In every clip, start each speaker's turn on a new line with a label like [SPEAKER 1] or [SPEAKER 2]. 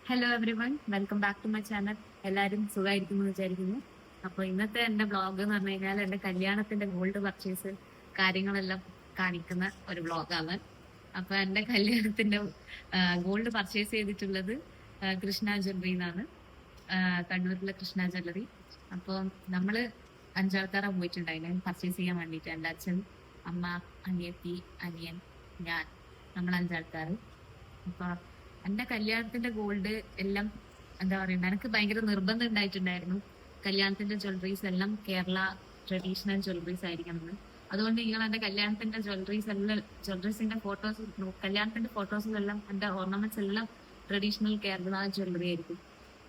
[SPEAKER 1] Hello everyone, welcome back to my channel. എല്ലാവരും സുഖമായിരിക്കുന്നു വിചാരിക്കുന്നു. അപ്പോൾ ഇന്നത്തെ എൻ്റെ വ്ളോഗ് എന്ന് പറഞ്ഞു കഴിഞ്ഞാൽ എൻ്റെ കല്യാണത്തിന്റെ ഗോൾഡ് പർച്ചേസ് കാര്യങ്ങളെല്ലാം കാണിക്കുന്ന ഒരു വ്ളോഗാണ്. അപ്പൊ എൻ്റെ കല്യാണത്തിന്റെ ഗോൾഡ് പർച്ചേസ് ചെയ്തിട്ടുള്ളത് കൃഷ്ണ ജ്വല്ലറി എന്നാണ്, കണ്ണൂരിലെ കൃഷ്ണ ജ്വല്ലറി. അപ്പോൾ നമ്മള് അഞ്ചാൾക്കാരാണ് പോയിട്ടുണ്ടായിരുന്നു പർച്ചേസ് ചെയ്യാൻ വേണ്ടിയിട്ട്. എൻ്റെ അച്ഛൻ, അമ്മ, അനിയത്തി, അനിയൻ, ഞാൻ, നമ്മൾ അഞ്ചാൾക്കാർ. അപ്പൊ എന്റെ കല്യാണത്തിന്റെ ഗോൾഡ് എല്ലാം എന്താ പറയണ്ട, എനിക്ക് ഭയങ്കര നിർബന്ധം ഉണ്ടായിട്ടുണ്ടായിരുന്നു കല്യാണത്തിന്റെ ജ്വല്ലറീസ് എല്ലാം കേരള ട്രഡീഷണൽ ജ്വല്ലറീസ് ആയിരിക്കണം. അതുകൊണ്ട് നിങ്ങൾ എന്റെ കല്യാണത്തിന്റെ ജ്വല്ലറീസിന്റെ ഫോട്ടോസ്, കല്യാണത്തിന്റെ ഫോട്ടോസിലെല്ലാം എന്റെ ഓർണമെന്റ്സ് എല്ലാം ട്രഡീഷണൽ കേരള ജ്വല്ലറി ആയിരിക്കും.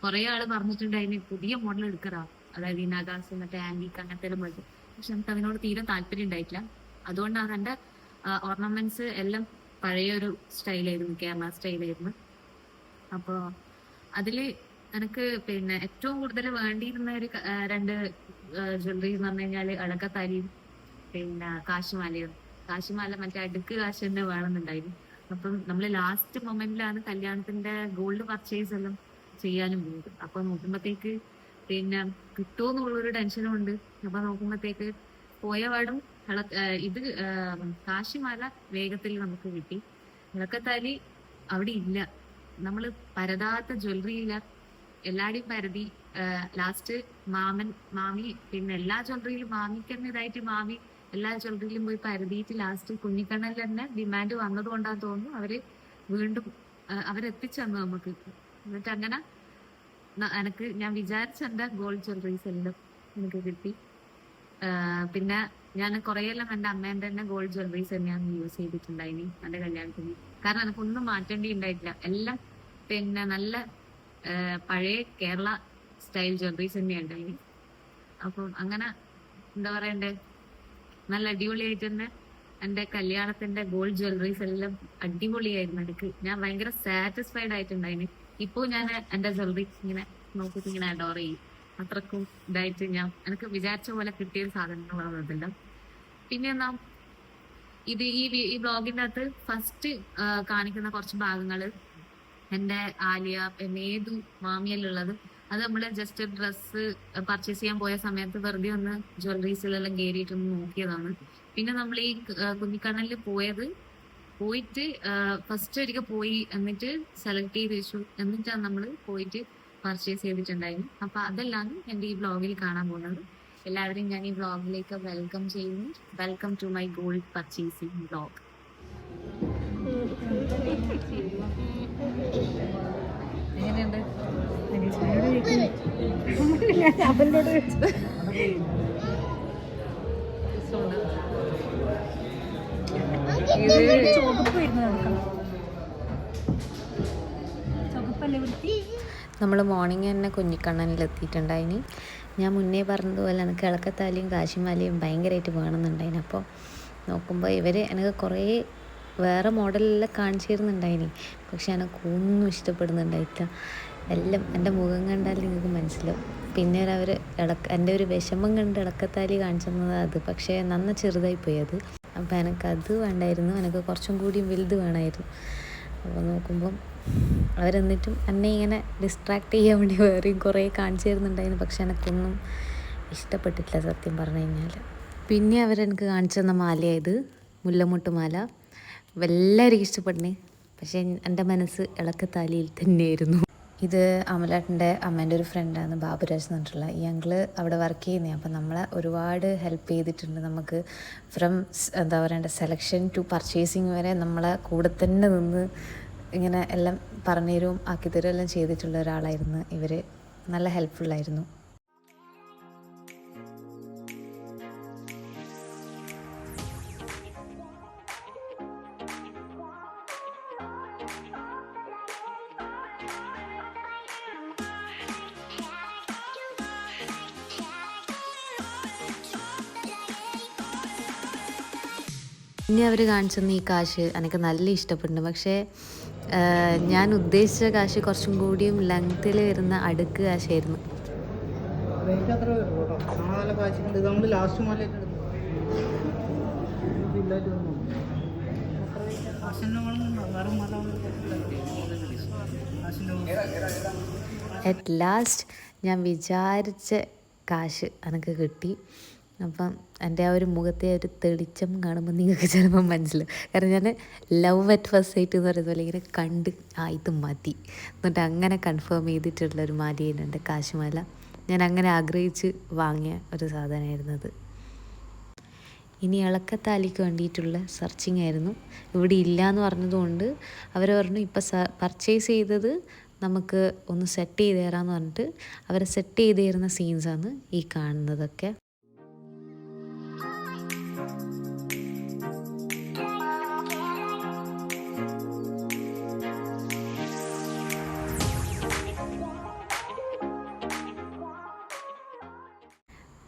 [SPEAKER 1] കുറെ ആള് പറഞ്ഞിട്ടുണ്ടായിരുന്നു പുതിയ മോഡൽ എടുക്കറാ, അതായത് ഇനാഗാസ് മറ്റേ ആന്റിക് അങ്ങനത്തെ എല്ലാം പോയിട്ട്. പക്ഷെ നമുക്ക് അതിനോട് തീരെ താല്പര്യം ഉണ്ടായിട്ടില്ല. അതുകൊണ്ടാണ് എന്റെ ഓർണമെന്റ്സ് എല്ലാം പഴയൊരു സ്റ്റൈലായിരുന്നു, കേരള സ്റ്റൈലായിരുന്നു. അപ്പോ അതില് എനിക്ക് പിന്നെ ഏറ്റവും കൂടുതൽ വേണ്ടിയിരുന്ന ഒരു രണ്ട് ജ്വല്ലറി എന്ന് പറഞ്ഞു കഴിഞ്ഞാല് അളകത്താലിയും പിന്നെ കാശുമാലയും. കാശുമാല മറ്റേ അടുക്ക് കാശ് തന്നെ വേണമെന്നുണ്ടായിരുന്നു. അപ്പം നമ്മള് ലാസ്റ്റ് മൊമെന്റിലാണ് കല്യാണത്തിന്റെ ഗോൾഡ് പർച്ചേസ് എല്ലാം ചെയ്യാനും പോകുന്നത്. അപ്പൊ നോക്കുമ്പോഴത്തേക്ക് പിന്നെ കിട്ടുമോ എന്നുള്ളൊരു ടെൻഷനും ഉണ്ട്. അപ്പൊ നോക്കുമ്പോഴത്തേക്ക് പോയ പാടും ഇത് കാശിമാല വേഗത്തിൽ നമുക്ക് കിട്ടി. ഇളക്കത്താലി അവിടെ ഇല്ല. നമ്മള് പരതാത്ത ജ്വല്ലറി ഇല്ല, എല്ലാടെയും പരതി. ലാസ്റ്റ് മാമി പിന്നെ എല്ലാ ജ്വല്ലറിയിലും മാമിക്ക് തന്നെ ഇതായിട്ട് മാമി എല്ലാ ജ്വല്ലറിയിലും പോയി പരതിയിട്ട് ലാസ്റ്റ് കുഞ്ഞിക്കണ്ണനിൽ തന്നെ ഡിമാൻഡ് വന്നത് കൊണ്ടാന്ന് തോന്നുന്നു അവര് വീണ്ടും അവരെത്തിച്ചു തന്നു നമുക്ക്. എന്നിട്ട് അങ്ങനെ ഞാൻ വിചാരിച്ച എന്റെ ഗോൾഡ് ജ്വല്ലറീസ് എല്ലാം എനിക്ക് കിട്ടി. പിന്നെ ഞാൻ കുറെയെല്ലാം എന്റെ അമ്മേന്റെ തന്നെ ഗോൾഡ് ജ്വല്ലറീസ് തന്നെയാണ് യൂസ് ചെയ്തിട്ടുണ്ടായിനി എന്റെ കല്യാണത്തിന്. കാരണം എനിക്കൊന്നും മാറ്റേണ്ടി ഉണ്ടായിട്ടില്ല. എല്ലാം പിന്നെ നല്ല പഴയ കേരള സ്റ്റൈൽ ജ്വല്ലറീസ് തന്നെയാണ് ഉണ്ടായിനി. അപ്പം അങ്ങനെ എന്താ പറയണ്ടേ, നല്ല അടിപൊളിയായിട്ട് തന്നെ എന്റെ കല്യാണത്തിന്റെ ഗോൾഡ് ജ്വല്ലറീസ് എല്ലാം അടിപൊളിയായിരുന്നു. എനിക്ക് ഞാൻ ഭയങ്കര സാറ്റിസ്ഫൈഡ് ആയിട്ടുണ്ടായിന്. ഇപ്പൊ ഞാൻ എന്റെ ജ്വല്ലറി ഇങ്ങനെ നോക്കിയിട്ട് ഇങ്ങനെ അഡോർ ചെയ്യും. അത്രക്കും ഇതായിട്ട് എനിക്ക് വിചാരിച്ച പോലെ കിട്ടിയ സാധനങ്ങളാണ് അതെല്ലാം. പിന്നെ എന്നാ ഇത് ഈ ബ്ലോഗിന്റെ അകത്ത് ഫസ്റ്റ് കാണിക്കുന്ന കുറച്ച് ഭാഗങ്ങള് എന്റെ ആലിയ പിന്നെ ഏതു മാമിയല്ലുള്ളത്, അത് നമ്മള് ജസ്റ്റ് ഡ്രസ്സ് പർച്ചേസ് ചെയ്യാൻ പോയ സമയത്ത് വെറുതെ ഒന്ന് ജ്വല്ലറീസിലെല്ലാം കയറിയിട്ടൊന്ന് നോക്കിയതാണ്. പിന്നെ നമ്മൾ ഈ കുഞ്ഞിക്കണ്ണലിൽ പോയിട്ട് ഫസ്റ്റ് ഒരിക്കൽ പോയി, എന്നിട്ട് സെലക്ട് ചെയ്ത് വെച്ചു, എന്നിട്ടാണ് നമ്മൾ പോയിട്ട് പർച്ചേസ് ചെയ്തിട്ടുണ്ടായിരുന്നു. അപ്പൊ അതെല്ലാം എന്റെ ഈ ബ്ലോഗിൽ കാണാൻ പോകുന്നത്. എല്ലാവരെയും ഞാൻ ഈ വ്ളോഗിലേക്ക് വെൽക്കം ചെയ്യുന്നു. Welcome to my gold purchasing vlog. എങ്ങനെയുണ്ട്?
[SPEAKER 2] നമ്മൾ മോർണിംഗ് തന്നെ കുഞ്ഞിക്കണ്ണനിലെത്തിയിട്ടുണ്ടായിനി. ഞാൻ മുന്നേ പറഞ്ഞതുപോലെ എനിക്ക് ഇളക്കത്താലിയും കാശിമാലയും ഭയങ്കരമായിട്ട് വേണമെന്നുണ്ടായിന്. അപ്പോൾ നോക്കുമ്പോൾ എനിക്ക് കുറേ വേറെ മോഡലെല്ലാം കാണിച്ചു തരുന്നുണ്ടായിനി. പക്ഷെ എനിക്കൊന്നും ഇഷ്ടപ്പെടുന്നുണ്ടായിട്ടില്ല. എല്ലാം എൻ്റെ മുഖം കണ്ടാൽ നിങ്ങൾക്ക് മനസ്സിലാവും. പിന്നെ എൻ്റെ ഒരു വിഷമം കണ്ട് ഇളക്കത്താലി കാണിച്ചു തന്നത് അത്. പക്ഷേ നന്ന ചെറുതായി പോയി അത്. അപ്പോൾ എനിക്കത് വേണ്ടായിരുന്നു, എനിക്ക് കുറച്ചും കൂടി വലുത് വേണമായിരുന്നു. അപ്പോൾ നോക്കുമ്പം അവരെന്നിട്ടും എന്നെ ഇങ്ങനെ ഡിസ്ട്രാക്ട് ചെയ്യാൻ വേണ്ടി വേറെയും കുറേ കാണിച്ചു തരുന്നുണ്ടായിരുന്നു. പക്ഷെ എനിക്കൊന്നും ഇഷ്ടപ്പെട്ടിട്ടില്ല സത്യം പറഞ്ഞു കഴിഞ്ഞാൽ. പിന്നെ അവരെനിക്ക് കാണിച്ചു തന്ന മാലയായത് മുല്ലമുട്ട് മാല. എല്ലാവർക്കും ഇഷ്ടപ്പെടുന്നേ, പക്ഷേ എൻ്റെ മനസ്സ് ഇളക്കത്താലിയിൽ തന്നെയായിരുന്നു. ഇത് അമലേട്ടൻ്റെ അമ്മേൻ്റെ ഒരു ഫ്രണ്ടാണ് ബാബുരാജ് എന്ന് പറഞ്ഞിട്ടുള്ള. ഈ അങ്കിള് അവിടെ വർക്ക് ചെയ്യുന്നത്. അപ്പം നമ്മളെ ഒരുപാട് ഹെൽപ്പ് ചെയ്തിട്ടുണ്ട്. നമുക്ക് ഫ്രം എന്താ പറയണ്ടേ സെലക്ഷൻ ടു പർച്ചേസിങ് വരെ നമ്മളെ കൂടെ തന്നെ നിന്ന് ഇങ്ങനെ എല്ലാം പറഞ്ഞു തരും ആക്കിത്തരും എല്ലാം ചെയ്തിട്ടുള്ള ഒരാളായിരുന്നു ഇവർ. നല്ല ഹെൽപ്ഫുള്ളായിരുന്നു. ഇനി അവർ കാണിച്ചെന്ന് ഈ കാശ് എനിക്ക് നല്ല ഇഷ്ടപ്പെടുന്നു. പക്ഷേ ഞാൻ ഉദ്ദേശിച്ച കാശ് കുറച്ചും കൂടിയും ലെങ്ത്തിൽ വരുന്ന അടുക്ക് കാശായിരുന്നു. അറ്റ് ലാസ്റ്റ് ഞാൻ വിചാരിച്ച കാശ് എനിക്ക് കിട്ടി. അപ്പം എൻ്റെ ആ ഒരു മുഖത്തെ ഒരു തെളിച്ചം കാണുമ്പോൾ നിങ്ങൾക്ക് ചിലപ്പോൾ മനസ്സിലാവും. കാരണം ഞാൻ ലവ് അറ്റ് ഫസ്റ്റ് സൈറ്റ് എന്ന് പറയുന്ന പോലെ ഇങ്ങനെ കണ്ട് ഇത് മതി എന്നിട്ട് അങ്ങനെ കൺഫേം ചെയ്തിട്ടുള്ളൊരു മാലയാണ് എൻ്റെ കാശുമാല. ഞാൻ അങ്ങനെ ആഗ്രഹിച്ച് വാങ്ങിയ ഒരു സാധനമായിരുന്നു അത്. ഇനി ഇളക്കത്താലിക്ക് വേണ്ടിയിട്ടുള്ള സെർച്ചിങ് ആയിരുന്നു. ഇവിടെ ഇല്ല എന്ന് പറഞ്ഞതുകൊണ്ട് അവർ പറഞ്ഞു ഇപ്പം പർച്ചേസ് ചെയ്തത് നമുക്ക് ഒന്ന് സെറ്റ് ചെയ്ത് തരാമെന്ന് പറഞ്ഞിട്ട് അവർ സെറ്റ് ചെയ്ത് തരുന്ന സീൻസാണ് ഈ കാണുന്നതൊക്കെ.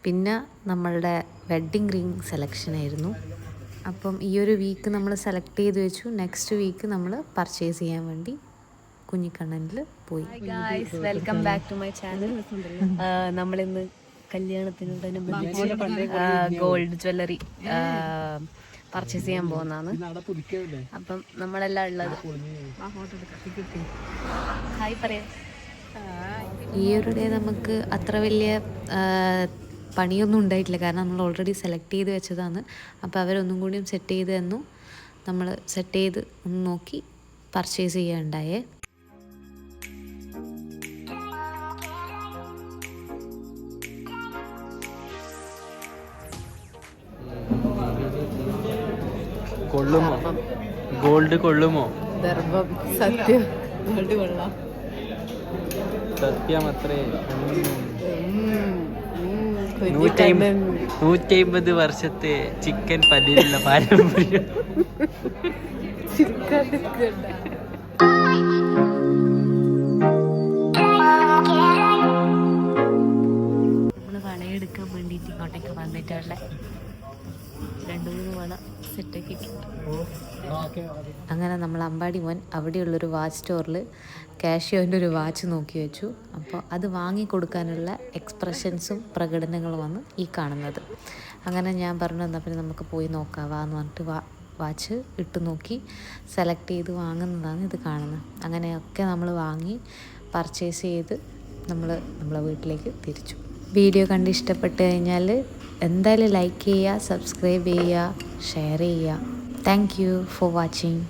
[SPEAKER 2] പിന്നെ നമ്മളുടെ വെഡ്ഡിങ് റിംഗ് സെലക്ഷൻ ആയിരുന്നു. അപ്പം ഈ ഒരു വീക്ക് നമ്മൾ സെലക്ട് ചെയ്ത് വെച്ചു. നെക്സ്റ്റ് വീക്ക് നമ്മൾ പർച്ചേസ് ചെയ്യാൻ വേണ്ടി കുഞ്ഞിക്കണ്ണനിൽ പോയി.
[SPEAKER 3] Guys, welcome back to my channel. നമ്മളിന്ന് കല്യാണത്തിനോടനുബന്ധിച്ച് ഗോൾഡ് ജ്വല്ലറി പർച്ചേസ് ചെയ്യാൻ പോകുന്നതാണ്. അപ്പം നമ്മളെല്ലാം ഉള്ളത് ഹായ് പറയാം.
[SPEAKER 2] ഈ ഒരു ഡേ നമുക്ക് അത്ര വലിയ പണിയൊന്നും ഉണ്ടായിട്ടില്ല, കാരണം നമ്മൾ ഓൾറെഡി സെലക്ട് ചെയ്ത് വെച്ചതാണ്. അപ്പോൾ അവരൊന്നും കൂടിയും സെറ്റ് ചെയ്ത് തന്നു. നമ്മൾ സെറ്റ് ചെയ്ത് ഒന്ന് നോക്കി പർച്ചേസ് ചെയ്യാനുണ്ടായേ.
[SPEAKER 4] കൊള്ളുമോ? ഗോൾഡ് കൊള്ളുമോ?
[SPEAKER 3] സത്യം ഗോൾഡ് കൊള്ളാം.
[SPEAKER 4] സത്യം അത്രേ. 150 വർഷത്തെ ചിക്കൻ പല്ലിലുള്ള പാരമ്പര്യം.
[SPEAKER 1] നമ്മള് വളയെടുക്കാൻ വേണ്ടിയിട്ട് ഇങ്ങോട്ടേക്ക് വന്നിട്ടുള്ള 2-3 വള സെറ്റാക്കി.
[SPEAKER 2] അങ്ങനെ നമ്മൾ അമ്പാടി മോൻ അവിടെയുള്ളൊരു വാച്ച് സ്റ്റോറിൽ കാഷ്യോൻ്റെ ഒരു വാച്ച് നോക്കി വെച്ചു. അപ്പോൾ അത് വാങ്ങിക്കൊടുക്കാനുള്ള എക്സ്പ്രഷൻസും പ്രകടനങ്ങളുമാണ് ഈ കാണുന്നത്. അങ്ങനെ ഞാൻ പറഞ്ഞു എന്നാൽ പിന്നെ നമുക്ക് പോയി നോക്കാവാന്ന് പറഞ്ഞിട്ട് വാച്ച് ഇട്ട് നോക്കി സെലക്ട് ചെയ്ത് വാങ്ങുന്നതാണ് ഇത് കാണുന്നത്. അങ്ങനെയൊക്കെ നമ്മൾ വാങ്ങി പർച്ചേസ് ചെയ്ത് നമ്മളെ വീട്ടിലേക്ക് തിരിച്ചു. വീഡിയോ കണ്ട് ഇഷ്ടപ്പെട്ട് കഴിഞ്ഞാൽ എന്തായാലും ലൈക്ക് ചെയ്യുക, സബ്സ്ക്രൈബ് ചെയ്യുക, ഷെയർ ചെയ്യുക. Thank you for watching.